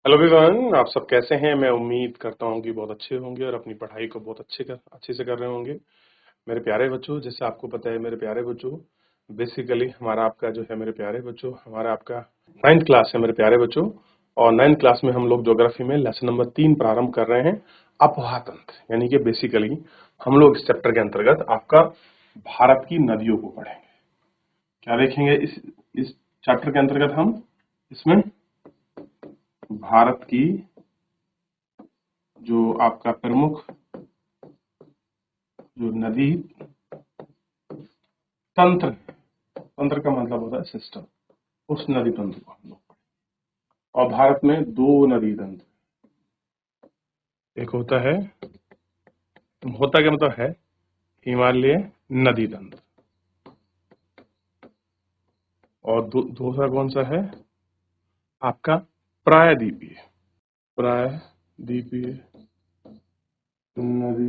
Hello everyone, आप सब कैसे हैं। मैं उम्मीद करता हूं कि बहुत अच्छे होंगे और अपनी पढ़ाई को बहुत अच्छे से कर रहे होंगे। मेरे प्यारे बच्चों, जैसे आपको पता है मेरे प्यारे बच्चों, बेसिकली हमारा आपका जो है मेरे प्यारे बच्चों, हमारा आपका 9th क्लास है मेरे प्यारे बच्चों। और 9th क्लास में हम लोग ज्योग्राफी में लेसन नंबर 3 प्रारंभ कर रहे हैं, अपोहा तंत्र। यानी कि बेसिकली हम लोग इस चैप्टर के अंतर्गत आपका भारत की नदियों को पढ़ेंगे। क्या देखेंगे इस चैप्टर के अंतर्गत हम इसमें भारत की जो आपका प्रमुख जो नदी तंत्र, तंत्र का मतलब होता है सिस्टम, उस नदी तंत्र को हम लोग। और भारत में दो नदी तंत्र, एक होता क्या मतलब है हिमालय नदी तंत्र, और दूसरा कौन सा है आपका प्रायद्वीपीय प्रायद्वीपीय नदी।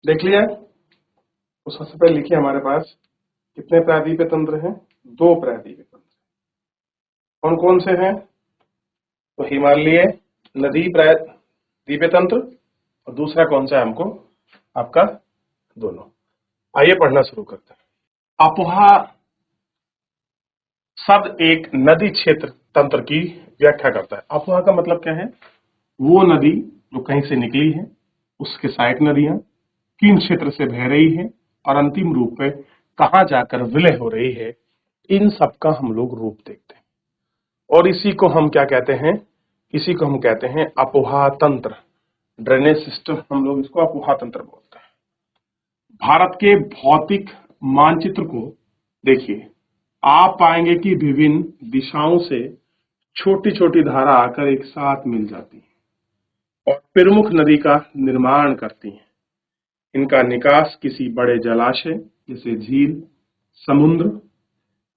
देख लिया। तो सबसे पहले लिखिए, हमारे पास कितने प्रायद्वीपीय तंत्र हैं? दो प्रायद्वीपीय तंत्र। कौन कौन से हैं? तो हिमालय नदी प्रायद्वीपीय तंत्र, और दूसरा कौन सा है हमको आपका दोनों। आइए पढ़ना शुरू करते हैं। अपोहा शब्द एक नदी क्षेत्र तंत्र की व्याख्या करता है। अपोहा का मतलब क्या है? वो नदी जो कहीं से निकली है, उसके सहायक नदियां किन क्षेत्र से बह रही है और अंतिम रूप में कहां जाकर विलय हो रही है, इन सब का हम लोग रूप देखते हैं। और इसी को हम क्या कहते हैं? इसी को हम कहते हैं अपोहा तंत्र, ड्रेनेज सिस्टम। हम लोग इसको अपोहा तंत्र बोलते हैं। भारत के भौतिक मानचित्र को देखिए, आप पाएंगे कि विभिन्न दिशाओं से छोटी छोटी धारा आकर एक साथ मिल जाती हैं और प्रमुख नदी का निर्माण करती हैं। इनका निकास किसी बड़े जलाशय जैसे झील, समुद्र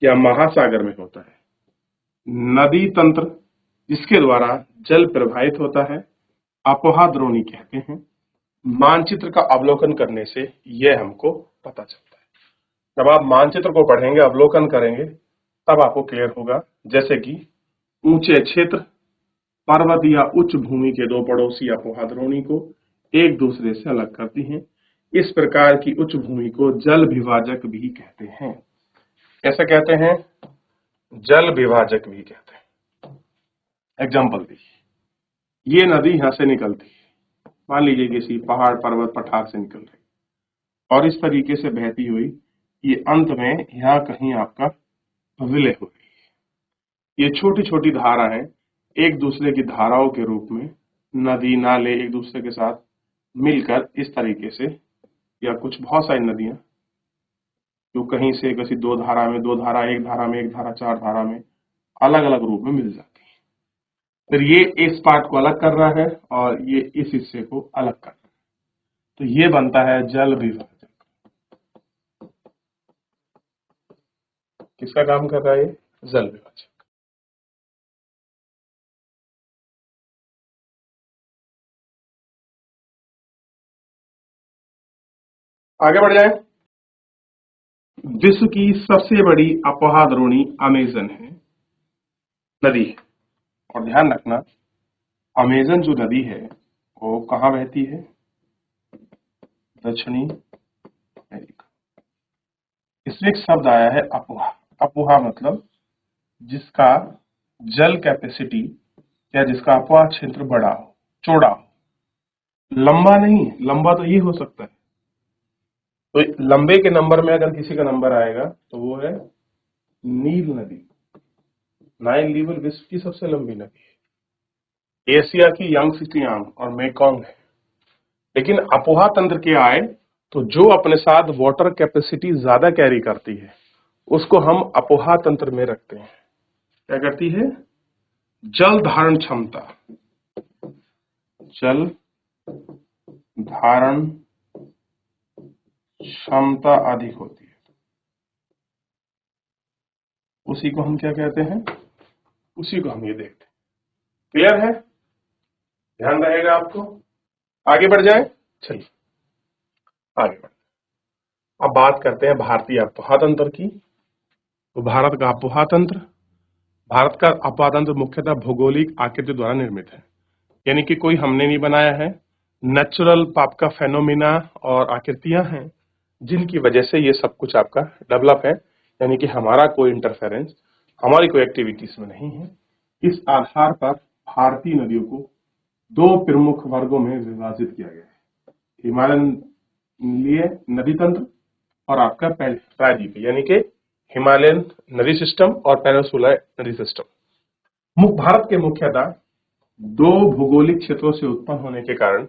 या महासागर में होता है। नदी तंत्र जिसके द्वारा जल प्रवाहित होता है, अपोहा द्रोणी कहते हैं। मानचित्र का अवलोकन करने से यह हमको पता चलता है। जब आप मानचित्र को पढ़ेंगे, अवलोकन करेंगे, तब आपको क्लियर होगा। जैसे कि ऊंचे क्षेत्र, पर्वत या उच्च भूमि के दो पड़ोसी अपोहा द्रोणी को एक दूसरे से अलग करती हैं। इस प्रकार की उच्च भूमि को जल विभाजक भी कहते हैं। कैसे कहते हैं? जल विभाजक भी कहते हैं। एग्जाम्पल देखिए, ये नदी यहां से निकलती है, मान लीजिए किसी पहाड़ पर्वत पठार से निकल रही, और इस तरीके से बहती हुई ये अंत में यहाँ कहीं आपका विलय हो रही है। ये छोटी छोटी धाराएं एक दूसरे की धाराओं के रूप में, नदी नाले एक दूसरे के साथ मिलकर इस तरीके से, या कुछ बहुत सारी नदियां जो कहीं से किसी दो धारा में, दो धारा, एक धारा में, एक धारा, चार धारा में अलग अलग रूप में मिल जाती है। फिर ये इस पार्ट को अलग कर रहा है और ये इस हिस्से को अलग कर रहा है, तो ये बनता है जल विभाजक। किसका काम कर रहा है ये? जल विभाजक। आगे बढ़ जाए। विश्व की सबसे बड़ी अपोहा द्रोणी अमेजन है, नदी है। और ध्यान रखना, अमेजन जो नदी है वो कहाँ बहती है? दक्षिणी अमेरिका। इसमें एक शब्द आया है अपोहा। अपोहा मतलब जिसका जल कैपेसिटी या जिसका अपोहा क्षेत्र बड़ा हो, चौड़ा हो। लंबा नहीं, लंबा तो ये हो सकता है। तो लंबे के नंबर में अगर किसी का नंबर आएगा तो वो है नील नदी। नाइल रिवर विश्व की सबसे लंबी नदी है। एशिया की यांगत्से और मेकॉन्ग है। लेकिन अपोहा तंत्र के आए तो जो अपने साथ वाटर कैपेसिटी ज्यादा कैरी करती है उसको हम अपोहा तंत्र में रखते हैं। क्या करती है? जल धारण क्षमता, जल धारण क्षमता अधिक होती है, उसी को हम क्या कहते हैं? उसी को हम ये देखते हैं। क्लियर है? ध्यान रहेगा आपको। आगे बढ़ जाए। चलिए आगे बढ़। अब बात करते हैं भारतीय अपोहा तंत्र की। तो भारत का अपोहा तंत्र, भारत का अपोहा तंत्र मुख्यतः भौगोलिक आकृति द्वारा निर्मित है, यानी कि कोई हमने नहीं बनाया है, नेचुरल आपका फेनोमिना और आकृतियां हैं जिनकी वजह से ये सब कुछ आपका डेवलप है, यानी कि हमारा कोई इंटरफेरेंस, हमारी कोई एक्टिविटी इसमें नहीं है। इस आधार पर भारतीय नदियों को दो प्रमुख वर्गों में विभाजित किया गया है, हिमालयन नदी तंत्र और आपका प्रायद्वीप, यानी कि हिमालयन नदी सिस्टम और पेनिनसुलर नदी सिस्टम। भारत के मुख्यतः दो भौगोलिक क्षेत्रों से उत्पन्न होने के कारण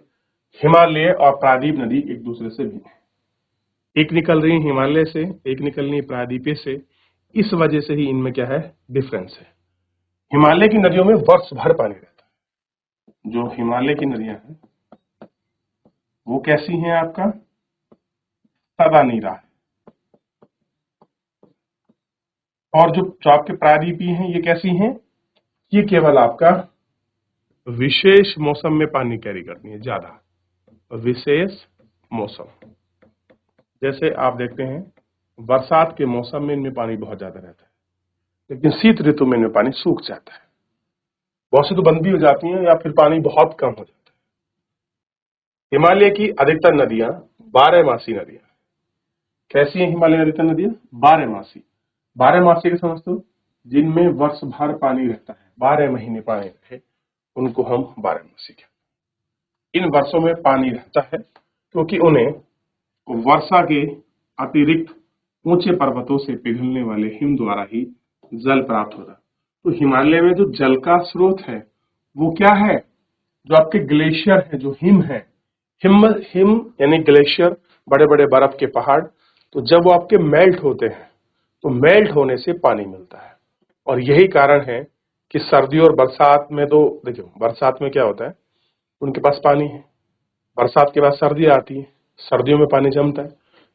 हिमालय और प्रायद्वीप नदी एक दूसरे से भिन्न है। एक निकल रही है हिमालय से, एक निकल रही है प्रायद्वीप से। इस वजह से ही इनमें क्या है, डिफरेंस है। हिमालय की नदियों में वर्ष भर पानी रहता है। जो हिमालय की नदियां हैं वो कैसी हैं, आपका सदा नीरा है। और जो आपके प्रायद्वीपीय हैं ये कैसी हैं, ये केवल आपका विशेष मौसम में पानी कैरी करती है, ज्यादा विशेष मौसम। जैसे आप देखते हैं बरसात के मौसम में इनमें पानी बहुत ज्यादा रहता है, लेकिन शीत ऋतु में इनमें पानी सूख जाता है। बहुत सी तो बंद भी हो जाती हैं या फिर पानी बहुत कम हो जाता है। हिमालय की अधिकतर नदियां 12 मासी नदियां। कैसी हैं हिमालय की अधिकतर नदियां? 12 मासी। 12 मासी का समझते हो, जिनमें वर्ष भर पानी रहता है, 12 महीने पानी रहे, उनको हम 12 मासी कहते हैं। इन वर्षों में पानी रहता है क्योंकि उन्हें वर्षा के अतिरिक्त ऊंचे पर्वतों से पिघलने वाले हिम द्वारा ही जल प्राप्त होता है। तो हिमालय में जो जल का स्रोत है वो क्या है, जो आपके ग्लेशियर है, जो हिम है, हिम यानी ग्लेशियर, बड़े बड़े बर्फ के पहाड़। तो जब वो आपके मेल्ट होते हैं तो मेल्ट होने से पानी मिलता है। और यही कारण है कि सर्दी और बरसात में, तो देखियो बरसात में क्या होता है, उनके पास पानी है, बरसात के बाद सर्दी आती है, सर्दियों में पानी जमता है,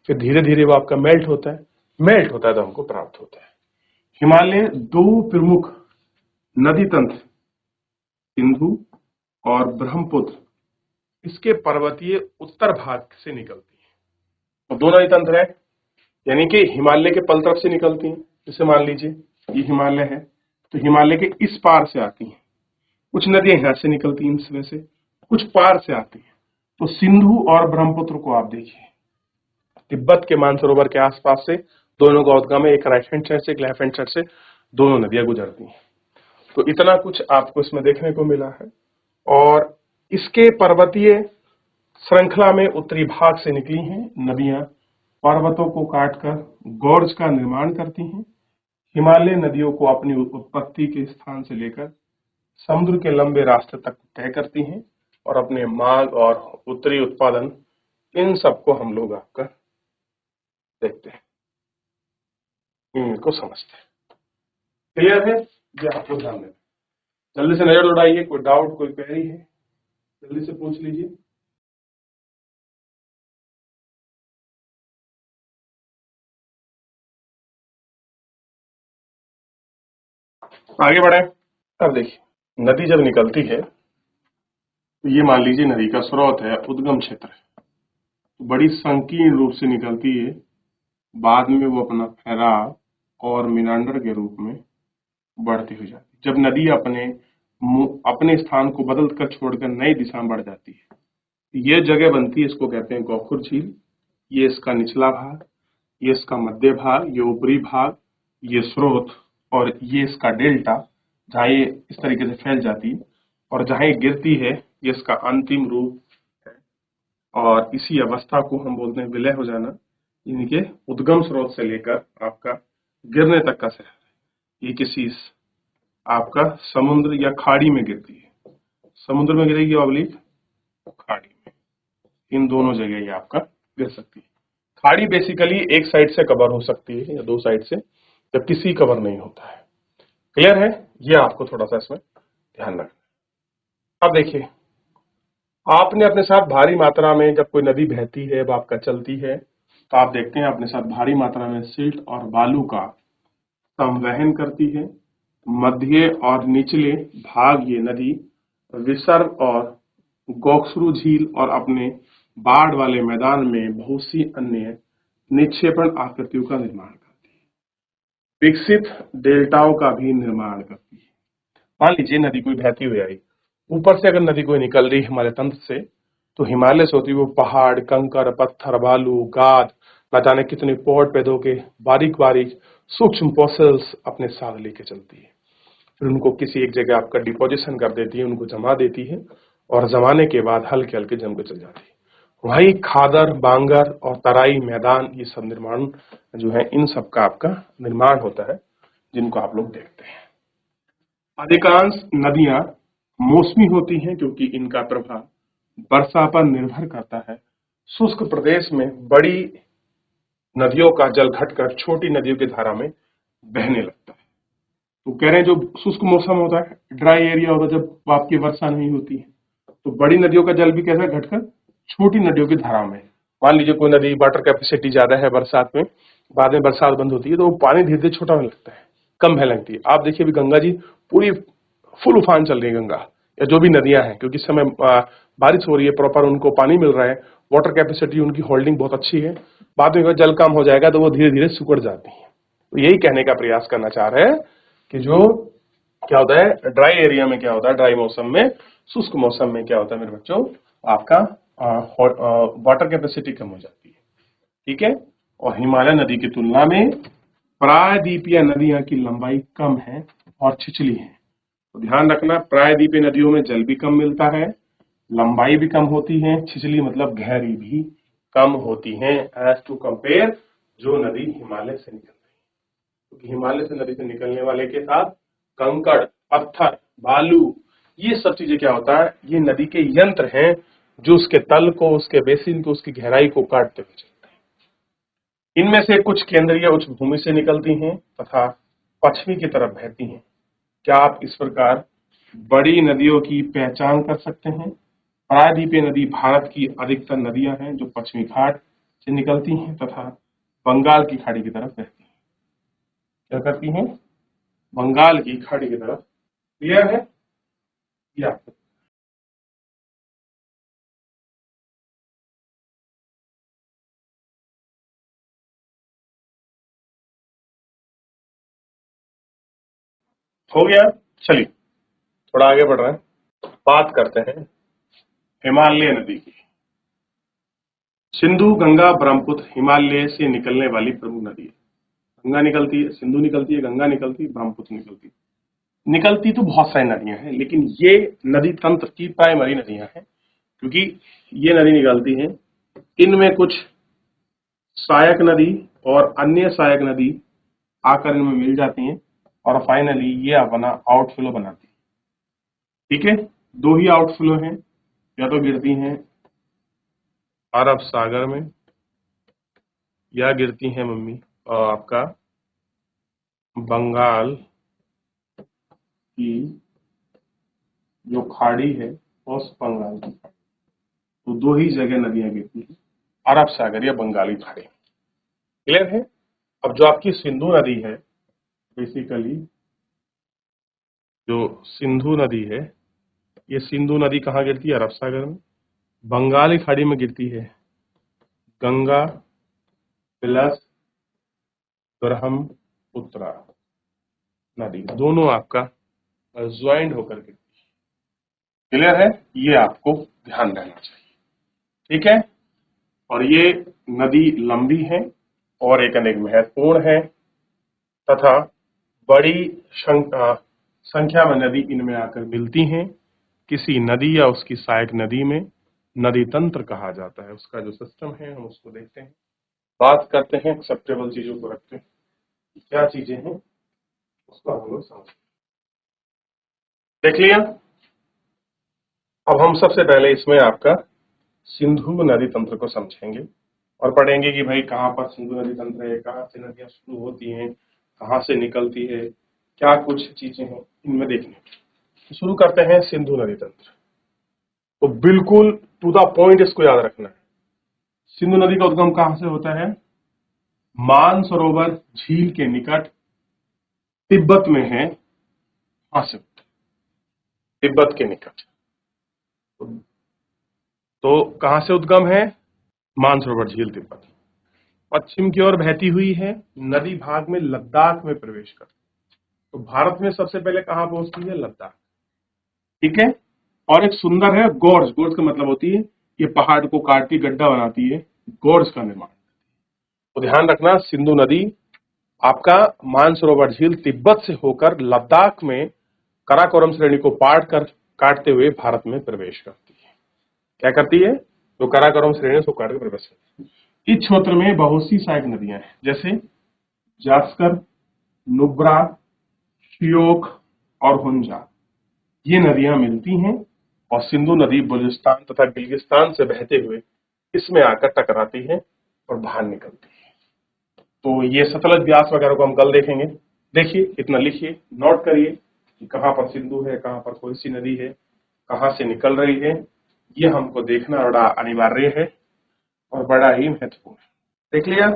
फिर धीरे धीरे वो आपका मेल्ट होता है, मेल्ट होता है तो हमको प्राप्त होता है। हिमालय दो प्रमुख नदी तंत्र सिंधु और ब्रह्मपुत्र, इसके पर्वतीय उत्तर भाग से निकलती है। तो दो नदी तंत्र है, यानी कि हिमालय के पल तरफ से निकलती हैं। जैसे मान लीजिए ये हिमालय है, तो हिमालय के इस पार से आती हैं, कुछ नदियां यहां से निकलती हैं इसमें से, कुछ पार से आती हैं। तो सिंधु और ब्रह्मपुत्र को आप देखिए, तिब्बत के मानसरोवर के आसपास से दोनों का उद्गम है, एक राइट हैंड साइड से, एक लेफ्ट हैंड साइड से दोनों नदियां गुजरती हैं। तो इतना कुछ आपको इसमें देखने को मिला है। और इसके पर्वतीय श्रृंखला में उत्तरी भाग से निकली हैं नदियां पर्वतों को काटकर गॉर्ज का निर्माण करती हैं। हिमालय नदियों को अपनी उत्पत्ति के स्थान से लेकर समुद्र के लंबे रास्ते तक तय करती हैं और अपने मार्ग और उत्तरी उत्पादन, इन सबको हम लोग आपका देखते हैं, इनको समझते हैं। क्लियर है? ये आपको ध्यान देना। जल्दी से नजर दौड़ाइए, कोई डाउट, कोई क्वेरी है जल्दी से पूछ लीजिए। आगे बढ़े। अब देखिए नदी जब निकलती है तो ये मान लीजिए नदी का स्रोत है, उद्गम क्षेत्र है, तो बड़ी संकीर्ण रूप से निकलती है, बाद में वो अपना फैलाव और मिनांडर के रूप में बढ़ती हुई जाती है। जब नदी अपने स्थान को बदल कर छोड़कर नई दिशा में बढ़ जाती है, ये जगह बनती है, इसको कहते हैं गोखुर झील। ये इसका निचला भाग, ये इसका मध्य भाग, ये ऊपरी भाग, ये स्रोत, और ये इसका डेल्टा, जहाँ ये इस तरीके से फैल जाती है, और जहाँ ये गिरती है ये इसका अंतिम रूप है। और इसी अवस्था को हम बोलते हैं विलय हो जाना, यानी कि उद्गम स्रोत से लेकर आपका गिरने तक का सफर। ये किसी आपका समुद्र या खाड़ी में गिरती है, समुद्र में गिरेगी ऑब्लिक खाड़ी में, इन दोनों जगह ये आपका गिर सकती है। खाड़ी बेसिकली एक साइड से कवर हो सकती है या दो साइड से, जब किसी कवर नहीं होता है। क्लियर है? ये आपको थोड़ा सा इसमें ध्यान रखना। अब देखिए, आपने अपने साथ भारी मात्रा में, जब कोई नदी बहती है, अब आपका चलती है, तो आप देखते हैं अपने साथ भारी मात्रा में सिल्ट और बालू का संवहन करती है। मध्य और निचले भाग ये नदी विसर्ग और गोखरू झील और अपने बाढ़ वाले मैदान में बहुत सी अन्य निक्षेपण आकृतियों का निर्माण करती है, विकसित डेल्टाओं का भी निर्माण करती है। मान लीजिए नदी कोई बहती हुई आई, ऊपर से अगर नदी कोई निकल रही हिमालय तंत्र से, तो हिमालय से होती हुई वो पहाड़, कंकर, पत्थर, बालू, गाद, न जाने कितने पौध पेदों के बारीक बारीक सूक्ष्म फॉसिल्स अपने साथ लेके चलती है। फिर उनको किसी एक जगह आपका डिपोजिशन कर देती है, उनको जमा देती है, और जमाने के बाद हल्के हल्के जम के चल जाती है। वही खादर, बांगर और तराई मैदान, ये सब निर्माण जो है, इन सब का आपका निर्माण होता है, जिनको आप लोग देखते हैं। अधिकांश नदियां मौसमी होती हैं क्योंकि इनका प्रभाव वर्षा पर निर्भर करता है। शुष्क प्रदेश में बड़ी नदियों का जल घटकर छोटी नदियों की धारा में बहने लगता है। तो कह रहे हैं जो शुष्क मौसम होता है, ड्राई एरिया होता है, जब आपकी वर्षा नहीं होती है, तो बड़ी नदियों का जल भी कैसा घटकर छोटी नदियों की धारा में। मान लीजिए कोई नदी वाटर कैपेसिटी ज्यादा है बरसात में, बाद में बरसात बंद होती है तो वो पानी धीरे धीरे छोटा होने लगता है, कम बहने लगती है। आप देखिए अभी गंगा जी पूरी फुल उफान चल रही है गंगा, या जो भी नदियां हैं, क्योंकि इस समय बारिश हो रही है, प्रॉपर उनको पानी मिल रहा है, वाटर कैपेसिटी उनकी होल्डिंग बहुत अच्छी है। बाद में जल कम हो जाएगा तो वो धीरे धीरे सिकुड़ जाती है। तो यही कहने का प्रयास करना चाह रहे हैं कि जो क्या होता है ड्राई एरिया में, क्या होता है ड्राई मौसम में, शुष्क मौसम में क्या होता है मेरे बच्चों, आपका वाटर कैपेसिटी कम हो जाती है। ठीक है। और हिमालय नदी की तुलना में प्रायद्वीपीय नदियां की लंबाई कम है और छिछली है। तो ध्यान रखना, प्रायद्वीपीय नदियों में जल भी कम मिलता है, लंबाई भी कम होती है, छिछली मतलब गहरी भी कम होती है, एज टू कंपेयर जो नदी हिमालय से निकल रही है। क्योंकि हिमालय से नदी से निकलने वाले के साथ कंकड़, पत्थर, बालू, ये सब चीजें क्या होता है, ये नदी के यंत्र हैं जो उसके तल को, उसके बेसिन को, उसकी गहराई को काटते हुए चलते हैं। इनमें से कुछ केंद्रीय उच्च भूमि से निकलती हैं तथा पश्चिमी की तरफ बहती हैं। क्या आप इस प्रकार बड़ी नदियों की पहचान कर सकते हैं? प्रायद्वीपीय नदी भारत की अधिकतर नदियां हैं जो पश्चिमी घाट से निकलती हैं तथा बंगाल की खाड़ी की तरफ बहती हैं। क्या करती हैं? बंगाल की खाड़ी की तरफ। क्लियर है? या हो गया? चलिए थोड़ा आगे बढ़ रहे हैं, बात करते हैं हिमालय नदी की। सिंधु, गंगा, ब्रह्मपुत्र हिमालय से निकलने वाली प्रमुख नदी है। गंगा निकलती है, सिंधु निकलती है, गंगा निकलती है, ब्रह्मपुत्र निकलती है। निकलती तो बहुत सारी नदियां हैं, लेकिन ये नदी तंत्र की प्राइमरी नदियां हैं, क्योंकि ये नदी निकलती हैं। इनमें कुछ सहायक नदी और अन्य सहायक नदी आकर इनमें मिल जाती हैं और फाइनली ये अपना आउटफ्लो बनाती है। ठीक है। दो ही आउटफ्लो हैं, या तो गिरती हैं अरब सागर में, या गिरती हैं मम्मी आपका बंगाल की जो खाड़ी है, उस बंगाल की खाड़ी। तो दो ही जगह नदियां गिरती हैं, अरब सागर या बंगाली खाड़ी। क्लियर है? अब जो आपकी सिंधु नदी है, बेसिकली जो सिंधु नदी है, ये सिंधु नदी कहाँ गिरती है? अरब सागर में। बंगाली खाड़ी में गिरती है गंगा प्लस ब्रह्मपुत्रा नदी, दोनों आपका ज्वाइंट होकर गिरती है। क्लियर है? ये आपको ध्यान रहना चाहिए। ठीक है। और ये नदी लंबी है और एक अनेक महत्वपूर्ण है तथा बड़ी संख्या में नदी इनमें आकर मिलती हैं। किसी नदी या उसकी सहायक नदी में नदी तंत्र कहा जाता है। उसका जो सिस्टम है हम उसको देखते हैं, बात करते हैं, एक्सेप्टेबल चीजों को रखते हैं, क्या चीजें हैं उसको हम लोग समझते हैं। देख लिया? अब हम सबसे पहले इसमें आपका सिंधु नदी तंत्र को समझेंगे और पढ़ेंगे कि भाई कहाँ पर सिंधु नदी तंत्र है, कहाँ से नदियां शुरू होती हैं, कहाँ से निकलती है, क्या कुछ चीजें हैं इनमें देखने। तो शुरू करते हैं सिंधु नदी तंत्र। तो बिल्कुल टू द पॉइंट इसको याद रखना है। सिंधु नदी का उद्गम कहां से होता है? मानसरोवर झील के निकट तिब्बत में है। वहां से तिब्बत के निकट। तो कहां से उद्गम है? मानसरोवर झील, तिब्बत। पश्चिम की ओर बहती हुई है, नदी भाग में लद्दाख में प्रवेश करती है। तो भारत में सबसे पहले कहाँ पहुंचती है? लद्दाख। ठीक है। और एक सुंदर है गोर्ज। गोर्ज का मतलब होती है ये पहाड़ को काट के गड्ढा बनाती है, गोर्ज का निर्माण। तो ध्यान रखना, सिंधु नदी आपका मानसरोवर झील तिब्बत से होकर लद्दाख में काराकोरम श्रेणी को पार कर काटते हुए भारत में प्रवेश करती है। क्या करती है? जो काराकोरम श्रेणी को काट कर प्रवेश करती है। इस क्षेत्र में बहुत सी सहायक नदियां हैं, जैसे जास्कर, नुब्रा, श्योक और हुंजा। ये नदियां मिलती हैं और सिंधु नदी बलूचिस्तान तथा गिलगिस्तान से बहते हुए इसमें आकर टकराती है और बाहर निकलती है। तो ये सतलज, ब्यास वगैरह को हम कल देखेंगे। देखिए, इतना लिखिए, नोट करिए कि कहाँ पर सिंधु है, कहाँ पर कौन सी नदी है, कहाँ से निकल रही है। ये हमको देखना बड़ा अनिवार्य है और बड़ा ही महत्वपूर्ण है। देख लिया?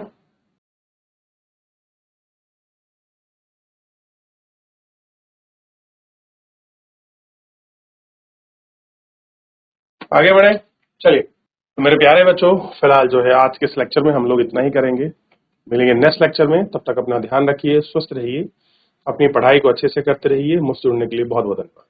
आगे बढ़े, चलिए। तो मेरे प्यारे बच्चों, फिलहाल जो है आज के इस लेक्चर में हम लोग इतना ही करेंगे। मिलेंगे नेक्स्ट लेक्चर में। तब तक अपना ध्यान रखिए, स्वस्थ रहिए, अपनी पढ़ाई को अच्छे से करते रहिए। मुझसे जुड़ने के लिए बहुत बहुत धन्यवाद।